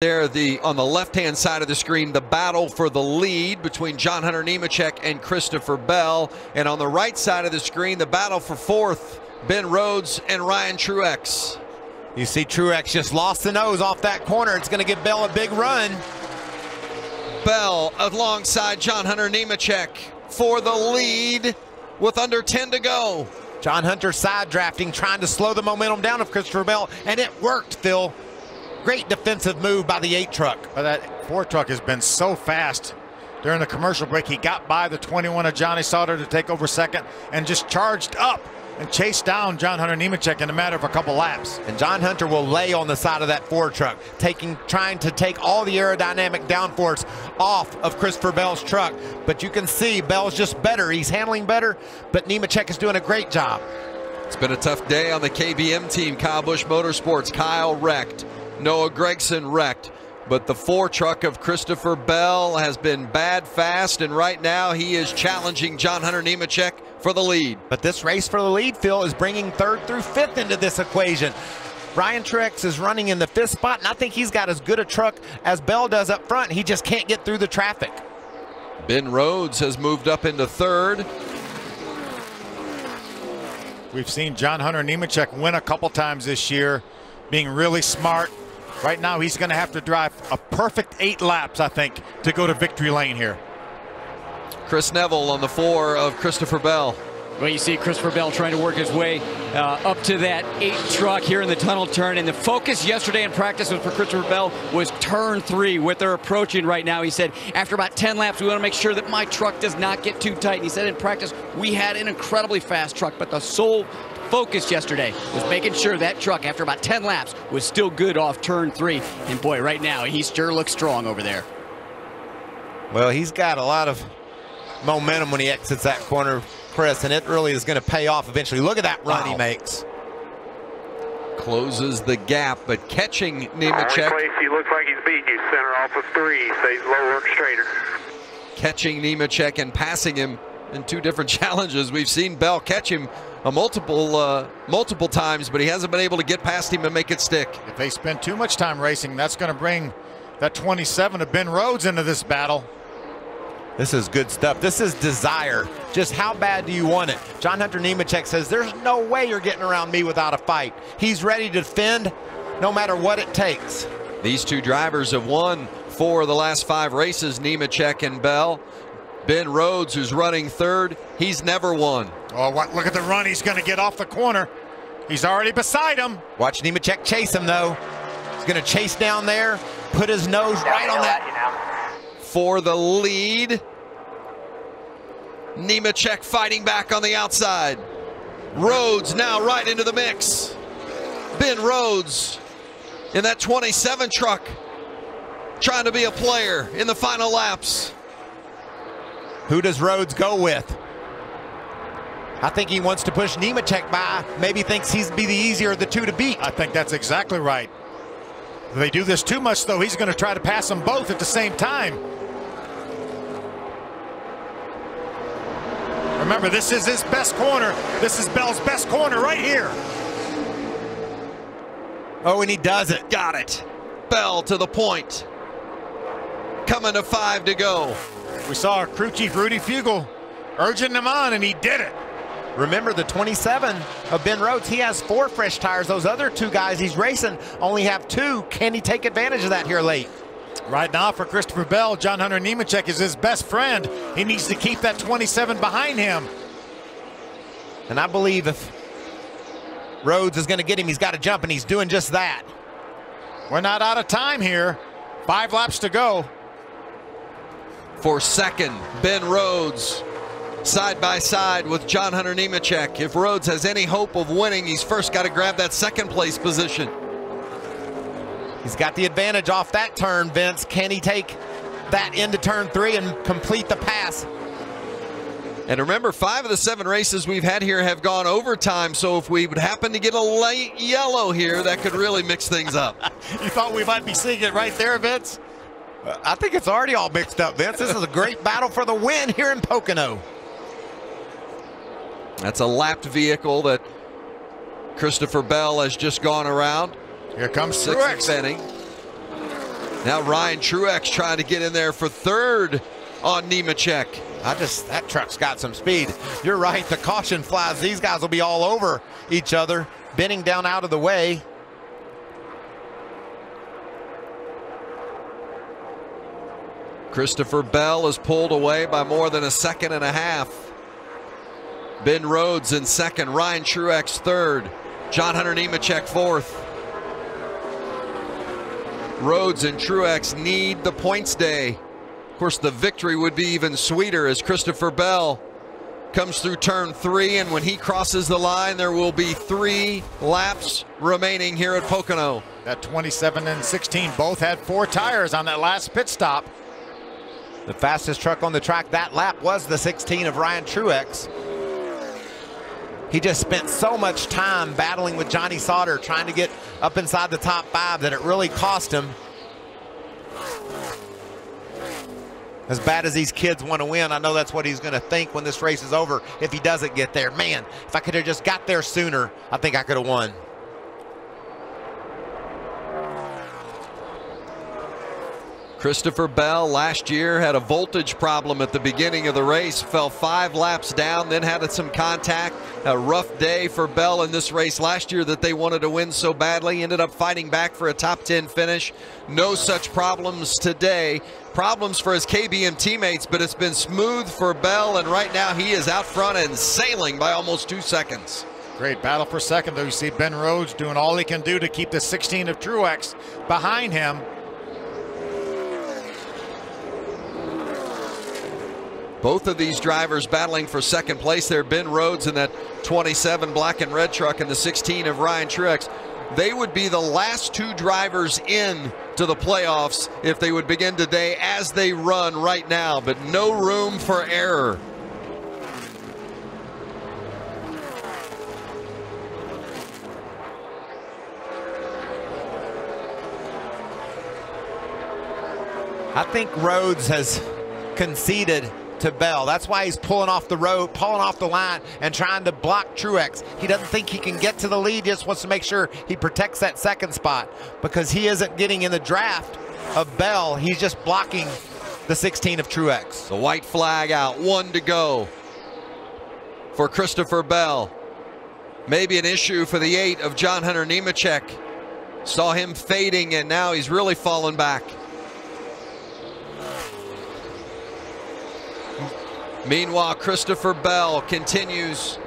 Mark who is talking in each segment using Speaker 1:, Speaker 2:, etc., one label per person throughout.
Speaker 1: There, on the left-hand side of the screen, the battle for the lead between John Hunter Nemechek and Christopher Bell. And on the right side of the screen, the battle for fourth, Ben Rhodes and Ryan Truex.
Speaker 2: You see Truex just lost the nose off that corner. It's going to give Bell a big run.
Speaker 1: Bell alongside John Hunter Nemechek for the lead with under 10 to go.
Speaker 2: John Hunter side drafting, trying to slow the momentum down of Christopher Bell, and it worked, Phil. Great defensive move by the 8 truck.
Speaker 3: But that 4 truck has been so fast. During the commercial break, he got by the 21 of Johnny Sauter to take over second and just charged up and chased down John Hunter Nemechek in a matter of a couple laps.
Speaker 2: And John Hunter will lay on the side of that 4 truck, trying to take all the aerodynamic downforce off of Christopher Bell's truck. But you can see Bell's just better. He's handling better, but Nemechek is doing a great job.
Speaker 1: It's been a tough day on the KBM team. Kyle Busch Motorsports, Kyle wrecked. Noah Gragson wrecked, but the 4 truck of Christopher Bell has been bad fast, and right now he is challenging John Hunter Nemechek for the lead.
Speaker 2: But this race for the lead, Phil, is bringing 3rd through 5th into this equation. Ryan Truex is running in the 5th spot, and I think he's got as good a truck as Bell does up front. He just can't get through the traffic.
Speaker 1: Ben Rhodes has moved up into 3rd.
Speaker 3: We've seen John Hunter Nemechek win a couple times this year, being really smart. Right now, he's going to have to drive a perfect 8 laps, I think, to go to victory lane here.
Speaker 1: Chris Neville on the 4 of Christopher Bell.
Speaker 4: Well, you see Christopher Bell trying to work his way up to that 8 truck here in the tunnel turn. And the focus yesterday in practice for Christopher Bell was turn 3, what they're approaching right now. He said, after about 10 laps, we want to make sure that my truck does not get too tight. And he said in practice, we had an incredibly fast truck, but the sole focus yesterday was making sure that truck, after about 10 laps, was still good off turn 3. And boy, right now, he sure looks strong over there.
Speaker 2: Well, he's got a lot of momentum when he exits that corner, Chris, and it really is going to pay off eventually. Look at that run he makes.
Speaker 1: Closes the gap, but catching Nemechek.
Speaker 5: Only place he looks like he's beating you, center off of 3, stays low, work straighter.
Speaker 1: Catching Nemechek and passing him in 2 different challenges. We've seen Bell catch him multiple times, but he hasn't been able to get past him and make it stick.
Speaker 3: If they spend too much time racing, that's going to bring that 27 of Ben Rhodes into this battle.
Speaker 2: This is good stuff. This is desire. Just how bad do you want it? John Hunter Nemechek says, there's no way you're getting around me without a fight. He's ready to defend no matter what it takes.
Speaker 1: These 2 drivers have won 4 of the last 5 races, Nemechek and Bell. Ben Rhodes, who's running 3rd, he's never won.
Speaker 3: Oh, look at the run he's going to get off the corner. He's already beside him.
Speaker 2: Watch Nemechek chase him, though. He's going to chase down there, put his nose right on that.
Speaker 1: For the lead, Nemechek fighting back on the outside. Rhodes now right into the mix. Ben Rhodes in that 27 truck, trying to be a player in the final laps.
Speaker 2: Who does Rhodes go with? I think he wants to push Nemechek by. Maybe thinks he's be the easier of the 2 to beat.
Speaker 3: I think that's exactly right. If they do this too much, though, he's going to try to pass them both at the same time. Remember, this is his best corner. This is Bell's best corner right here.
Speaker 2: Oh, and he does it.
Speaker 1: Got it. Bell to the point. Coming to 5 to go.
Speaker 3: We saw crew chief Rudy Fugle urging him on, and he did it.
Speaker 2: Remember the 27 of Ben Rhodes, he has 4 fresh tires. Those other 2 guys he's racing only have 2. Can he take advantage of that here late?
Speaker 3: Right now for Christopher Bell, John Hunter Nemechek is his best friend. He needs to keep that 27 behind him.
Speaker 2: And I believe if Rhodes is going to get him, he's got to jump, and he's doing just that.
Speaker 3: We're not out of time here. 5 laps to go.
Speaker 1: For 2nd, Ben Rhodes side by side with John Hunter Nemechek. If Rhodes has any hope of winning, he's first got to grab that 2nd place position.
Speaker 2: He's got the advantage off that turn, Vince. Can he take that into turn 3 and complete the pass?
Speaker 1: And remember, 5 of the 7 races we've had here have gone overtime, so if we would happen to get a late yellow here, that could really mix things up.
Speaker 3: You thought we might be seeing it right there, Vince?
Speaker 2: I think it's already all mixed up, Vince. This is a great battle for the win here in Pocono.
Speaker 1: That's a lapped vehicle that Christopher Bell has just gone around.
Speaker 3: Here comes
Speaker 1: Sixth
Speaker 3: Truex.
Speaker 1: inning. Now Ryan Truex trying to get in there for third on Nemechek.
Speaker 2: That truck's got some speed. You're right, the caution flies. These guys will be all over each other, bending down out of the way.
Speaker 1: Christopher Bell is pulled away by more than a second and a half. Ben Rhodes in second, Ryan Truex third, John Hunter Nemechek fourth. Rhodes and Truex need the points day. Of course, the victory would be even sweeter as Christopher Bell comes through turn 3, and when he crosses the line, there will be 3 laps remaining here at Pocono.
Speaker 3: That 27 and 16 both had 4 tires on that last pit stop.
Speaker 2: The fastest truck on the track that lap was the 16 of Ryan Truex. He just spent so much time battling with Johnny Sauter trying to get up inside the top 5 that it really cost him. As bad as these kids want to win, I know that's what he's going to think when this race is over if he doesn't get there. Man, if I could have just got there sooner, I think I could have won.
Speaker 1: Christopher Bell last year had a voltage problem at the beginning of the race, fell 5 laps down, then had some contact. A rough day for Bell in this race last year that they wanted to win so badly. Ended up fighting back for a top 10 finish. No such problems today. Problems for his KBM teammates, but it's been smooth for Bell, and right now he is out front and sailing by almost 2 seconds.
Speaker 3: Great battle for second, though. You see Ben Rhodes doing all he can do to keep the 16 of Truex behind him.
Speaker 1: Both of these drivers battling for second place there. Ben Rhodes in that 27 black and red truck and the 16 of Ryan Truex. They would be the last 2 drivers in to the playoffs if they would begin today as they run right now, but no room for error.
Speaker 2: I think Rhodes has conceded to Bell. That's why he's pulling off the road, pulling off the line, and trying to block Truex. He doesn't think he can get to the lead, just wants to make sure he protects that second spot because he isn't getting in the draft of Bell. He's just blocking the 16 of Truex.
Speaker 1: The white flag out, 1 to go for Christopher Bell. Maybe an issue for the 8 of John Hunter Nemechek. Saw him fading, and now he's really fallen back. Meanwhile, Christopher Bell continues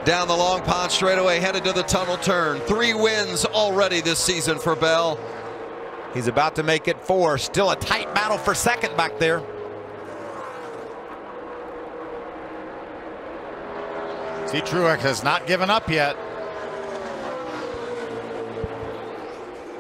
Speaker 1: down the Long Pond straightaway, headed to the tunnel turn. 3 wins already this season for Bell.
Speaker 2: He's about to make it 4. Still a tight battle for second back there.
Speaker 3: See, Truex has not given up yet.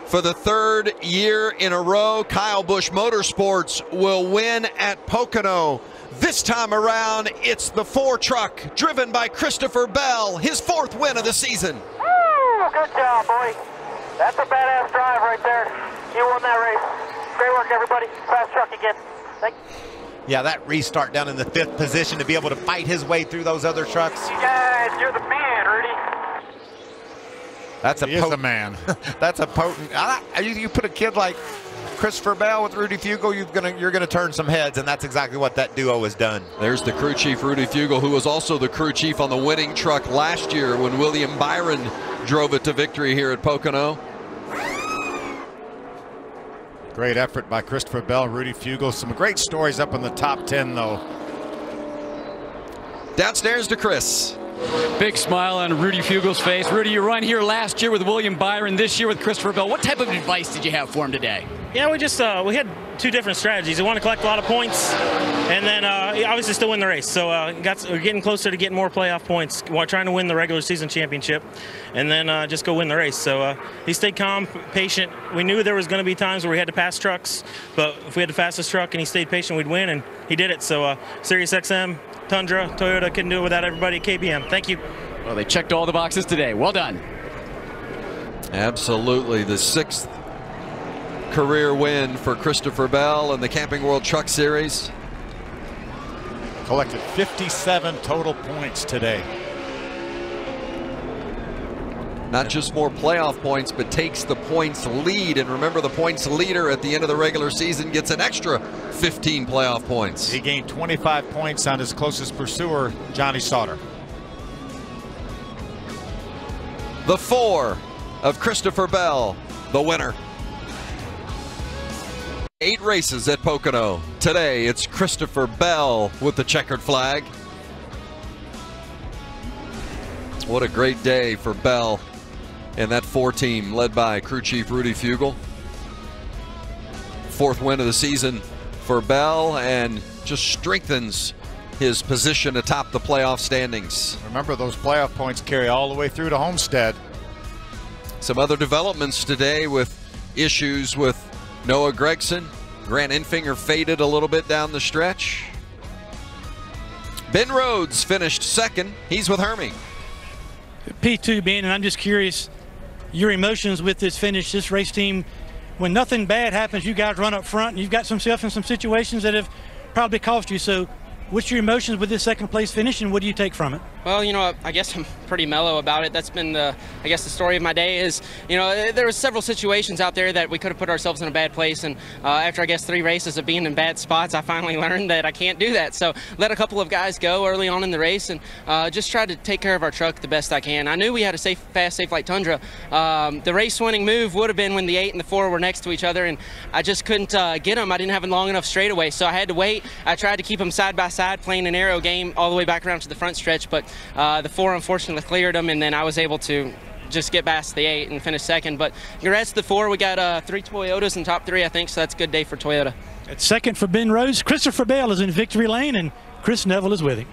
Speaker 1: For the 3rd year in a row, Kyle Busch Motorsports will win at Pocono. This time around, it's the 4 truck driven by Christopher Bell, his 4th win of the season.
Speaker 5: Woo! Good job, boy. That's a badass drive right there. You won that race. Great work, everybody. Fast truck again. Thank you.
Speaker 2: Yeah, that restart down in the 5th position to be able to fight his way through those other trucks.
Speaker 5: You guys, you're the man, Rudy.
Speaker 2: That's
Speaker 3: He is the man.
Speaker 2: That's a potent. You put a kid like Christopher Bell with Rudy Fugle, you're gonna turn some heads, and that's exactly what that duo has done.
Speaker 1: There's the crew chief, Rudy Fugle, who was also the crew chief on the winning truck last year when William Byron drove it to victory here at Pocono.
Speaker 3: Great effort by Christopher Bell, Rudy Fugle. Some great stories up in the top 10, though.
Speaker 1: Downstairs to Chris.
Speaker 4: Big smile on Rudy Fugle's face. Rudy, you run here last year with William Byron, this year with Christopher Bell. What type of advice did you have for him today?
Speaker 6: Yeah, we had 2 different strategies. We want to collect a lot of points, and then obviously still win the race. So we're getting closer to getting more playoff points. We're trying to win the regular season championship, and then just go win the race. So he stayed calm, patient. We knew there was going to be times where we had to pass trucks, but if we had the fastest truck and he stayed patient, we'd win, and he did it. So Sirius XM, Tundra, Toyota couldn't do it without everybody at KBM. Thank you.
Speaker 4: Well, they checked all the boxes today. Well done.
Speaker 1: Absolutely. The 6th career win for Christopher Bell in the Camping World Truck Series.
Speaker 3: Collected 57 total points today.
Speaker 1: Not just more playoff points, but takes the points lead. And remember, the points leader at the end of the regular season gets an extra 15 playoff points.
Speaker 3: He gained 25 points on his closest pursuer, Johnny Sauter.
Speaker 1: The 4 of Christopher Bell, the winner. 8 races at Pocono. Today, it's Christopher Bell with the checkered flag. What a great day for Bell and that 4 team led by crew chief Rudy Fugel. 4th win of the season for Bell, and just strengthens his position atop the playoff standings.
Speaker 3: Remember, those playoff points carry all the way through to Homestead.
Speaker 1: Some other developments today with issues with Noah Gregson. Grant Enfinger faded a little bit down the stretch. Ben Rhodes finished 2nd. He's with Hermie.
Speaker 7: P2, Ben, and I'm just curious, your emotions with this finish, this race team, when nothing bad happens, you guys run up front and you've got yourself in some situations that have probably cost you. So what's your emotions with this 2nd place finish, and what do you take from it?
Speaker 8: Well, you know, I guess I'm pretty mellow about it. That's been the story of my day is, you know, there was several situations out there that we could have put ourselves in a bad place. And after, I guess, 3 races of being in bad spots, I finally learned that I can't do that. So let a couple of guys go early on in the race and just tried to take care of our truck the best I can. I knew we had a fast, safe like Tundra. The race-winning move would have been when the 8 and the 4 were next to each other, and I just couldn't get them. I didn't have a long enough straightaway, so I had to wait. I tried to keep them side by side, playing an arrow game all the way back around to the front stretch, but the 4 unfortunately cleared them, and then I was able to just get past the 8 and finish 2nd. But congrats to the 4. We got 3 Toyotas in top 3, I think, so that's a good day for Toyota.
Speaker 7: At 2nd for Ben Rhodes. Christopher Bell is in victory lane, and Chris Neville is with him.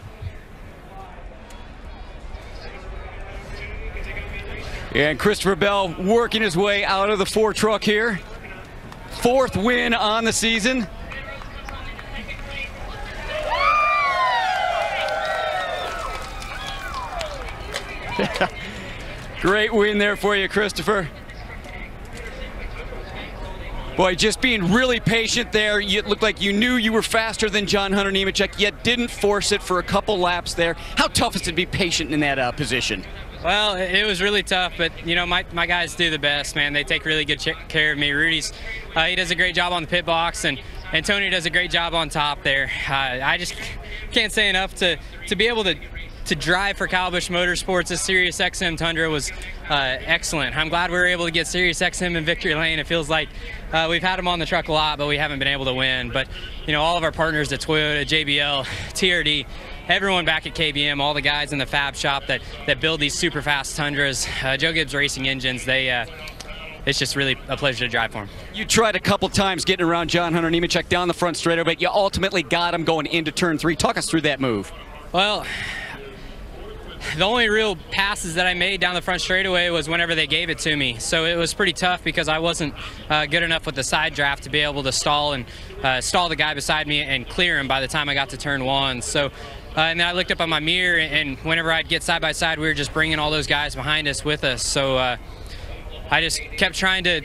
Speaker 4: Yeah, and Christopher Bell working his way out of the 4 truck here. 4th win on the season. Great win there for you, Christopher. Boy, just being really patient there. You looked like you knew you were faster than John Hunter Nemechek, yet didn't force it for a couple laps there. How tough is it to be patient in that position?
Speaker 9: Well, it was really tough, but, you know, my guys do the best, man. They take really good care of me. Rudy's, he does a great job on the pit box, and Tony does a great job on top there. I just can't say enough to be able to drive for Kyle Busch Motorsports. This Sirius XM Tundra was excellent. I'm glad we were able to get Sirius XM in victory lane. It feels like we've had them on the truck a lot, but we haven't been able to win. But, you know, all of our partners at Toyota, JBL, TRD, everyone back at KBM, all the guys in the fab shop that build these super fast Tundras, Joe Gibbs Racing Engines, it's just really a pleasure to drive for him.
Speaker 4: You tried a couple times getting around John Hunter Nemechek down the front straightaway, but you ultimately got him going into turn 3. Talk us through that move.
Speaker 9: Well, the only real passes that I made down the front straightaway was whenever they gave it to me. So it was pretty tough because I wasn't good enough with the side draft to be able to stall the guy beside me and clear him by the time I got to turn 1. So, and then I looked up on my mirror, and whenever I'd get side by side, we were just bringing all those guys behind us with us. So I just kept trying to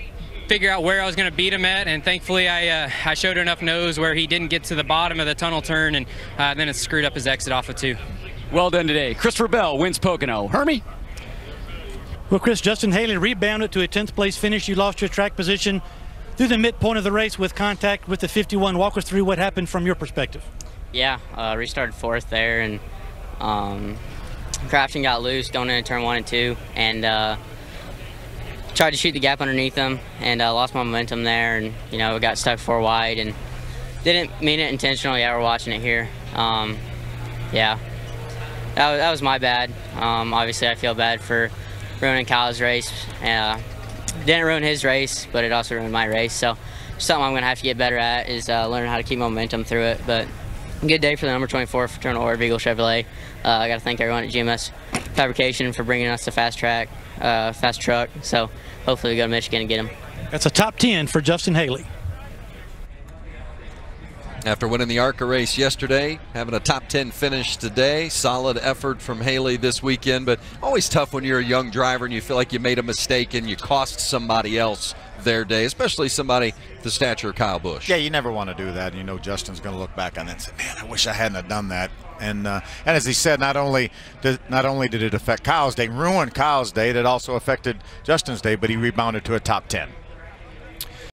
Speaker 9: figure out where I was going to beat him at, and thankfully I showed enough nose where he didn't get to the bottom of the tunnel turn, and then it screwed up his exit off of 2.
Speaker 4: Well done today. Christopher Bell wins Pocono. Hermie?
Speaker 7: Well, Chris, Justin Haley rebounded to a 10th place finish. You lost your track position through the midpoint of the race with contact with the 51. Walk us through what happened from your perspective.
Speaker 8: Yeah, restarted 4th there, and crafting got loose going into turn 1 and 2, and tried to shoot the gap underneath them, and lost my momentum there, and, you know, got stuck 4 wide, and didn't mean it intentionally. Yeah, we're watching it here. Yeah. That was my bad. Obviously, I feel bad for ruining Kyle's race. Didn't ruin his race, but it also ruined my race. So something I'm going to have to get better at is learning how to keep momentum through it. But good day for the number 24 Fraternal Order of Eagle Chevrolet. I got to thank everyone at GMS Fabrication for bringing us the fast truck. So hopefully we go to Michigan and get him.
Speaker 7: That's a top 10 for Justin Haley.
Speaker 1: After winning the ARCA race yesterday, having a top 10 finish today. Solid effort from Haley this weekend, but always tough when you're a young driver and you feel like you made a mistake and you cost somebody else their day, especially somebody the stature of Kyle Busch.
Speaker 3: Yeah, you never want to do that. You know Justin's going to look back on that and say, man, I wish I hadn't have done that. And as he said, not only did it affect Kyle's day, ruin Kyle's day, it also affected Justin's day, but he rebounded to a top 10.